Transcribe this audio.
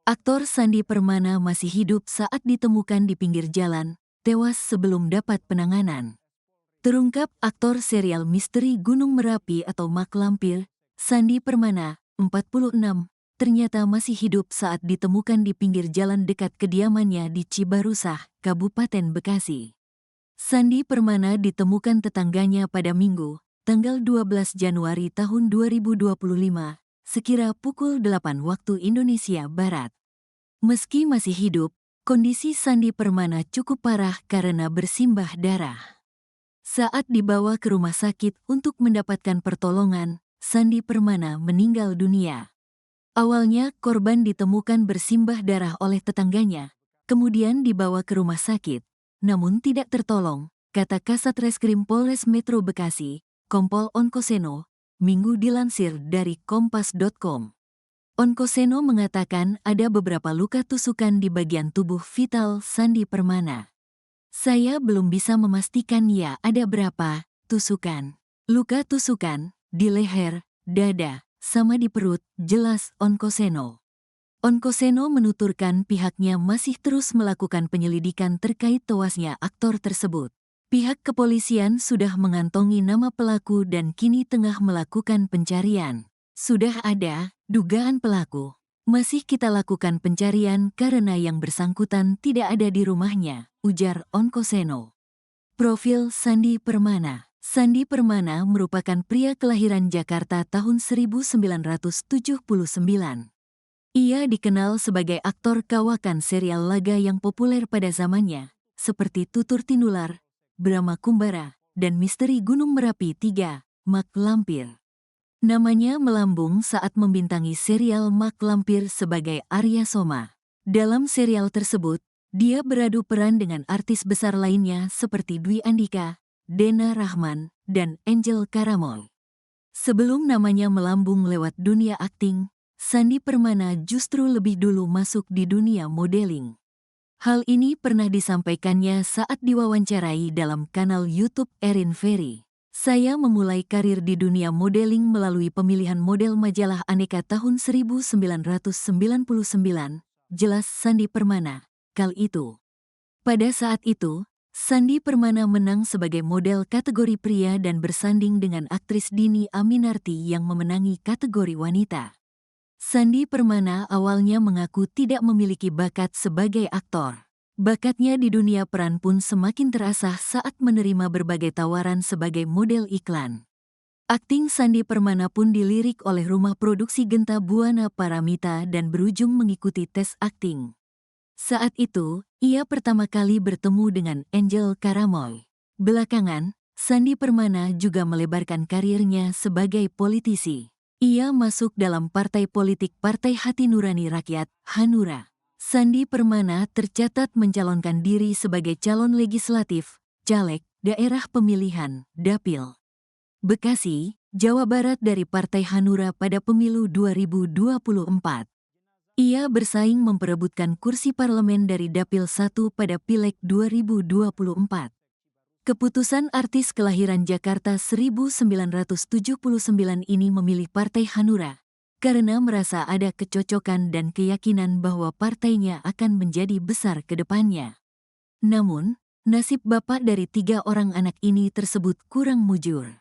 Aktor Sandi Permana masih hidup saat ditemukan di pinggir jalan, tewas sebelum dapat penanganan. Terungkap aktor serial misteri Gunung Merapi atau Mak Lampir, Sandi Permana, 46, ternyata masih hidup saat ditemukan di pinggir jalan dekat kediamannya di Cibarusah, Kabupaten Bekasi. Sandi Permana ditemukan tetangganya pada Minggu, tanggal 12 Januari tahun 2025, sekira pukul 8 waktu Indonesia Barat. Meski masih hidup, kondisi Sandi Permana cukup parah karena bersimbah darah. Saat dibawa ke rumah sakit untuk mendapatkan pertolongan, Sandi Permana meninggal dunia. Awalnya korban ditemukan bersimbah darah oleh tetangganya, kemudian dibawa ke rumah sakit, namun tidak tertolong, kata Kasat Reskrim Polres Metro Bekasi, Kompol Onkoseno, Minggu dilansir dari kompas.com. Onkoseno mengatakan ada beberapa luka tusukan di bagian tubuh vital Sandi Permana. Saya belum bisa memastikan ya ada berapa tusukan. Luka tusukan di leher, dada, sama di perut, jelas Onkoseno. Onkoseno menuturkan pihaknya masih terus melakukan penyelidikan terkait tewasnya aktor tersebut. Pihak kepolisian sudah mengantongi nama pelaku dan kini tengah melakukan pencarian. Sudah ada dugaan pelaku. Masih kita lakukan pencarian karena yang bersangkutan tidak ada di rumahnya, ujar Onkoseno. Profil Sandi Permana. Sandi Permana merupakan pria kelahiran Jakarta tahun 1979. Ia dikenal sebagai aktor kawakan serial laga yang populer pada zamannya, seperti Tutur Tinular, Brahma Kumbara, dan Misteri Gunung Merapi 3, Mak Lampir. Namanya melambung saat membintangi serial Mak Lampir sebagai Arya Soma. Dalam serial tersebut, dia beradu peran dengan artis besar lainnya seperti Dwi Andika, Dena Rahman, dan Angel Karamoy. Sebelum namanya melambung lewat dunia akting, Sandi Permana justru lebih dulu masuk di dunia modeling. Hal ini pernah disampaikannya saat diwawancarai dalam kanal YouTube Erin Ferry. Saya memulai karir di dunia modeling melalui pemilihan model majalah Aneka tahun 1999, jelas Sandi Permana, kala itu. Pada saat itu, Sandi Permana menang sebagai model kategori pria dan bersanding dengan aktris Dini Aminarti yang memenangi kategori wanita. Sandi Permana awalnya mengaku tidak memiliki bakat sebagai aktor. Bakatnya di dunia peran pun semakin terasah saat menerima berbagai tawaran sebagai model iklan. Akting Sandi Permana pun dilirik oleh rumah produksi Genta Buana Paramita dan berujung mengikuti tes akting. Saat itu, ia pertama kali bertemu dengan Angel Karamoy. Belakangan, Sandi Permana juga melebarkan karirnya sebagai politisi. Ia masuk dalam partai politik Partai Hati Nurani Rakyat, Hanura. Sandi Permana tercatat mencalonkan diri sebagai calon legislatif, caleg, daerah pemilihan, Dapil Bekasi, Jawa Barat dari Partai Hanura pada pemilu 2024. Ia bersaing memperebutkan kursi parlemen dari Dapil 1 pada Pileg 2024. Keputusan artis kelahiran Jakarta 1979 ini memilih Partai Hanura karena merasa ada kecocokan dan keyakinan bahwa partainya akan menjadi besar ke depannya. Namun, nasib bapak dari 3 orang anak ini tersebut kurang mujur.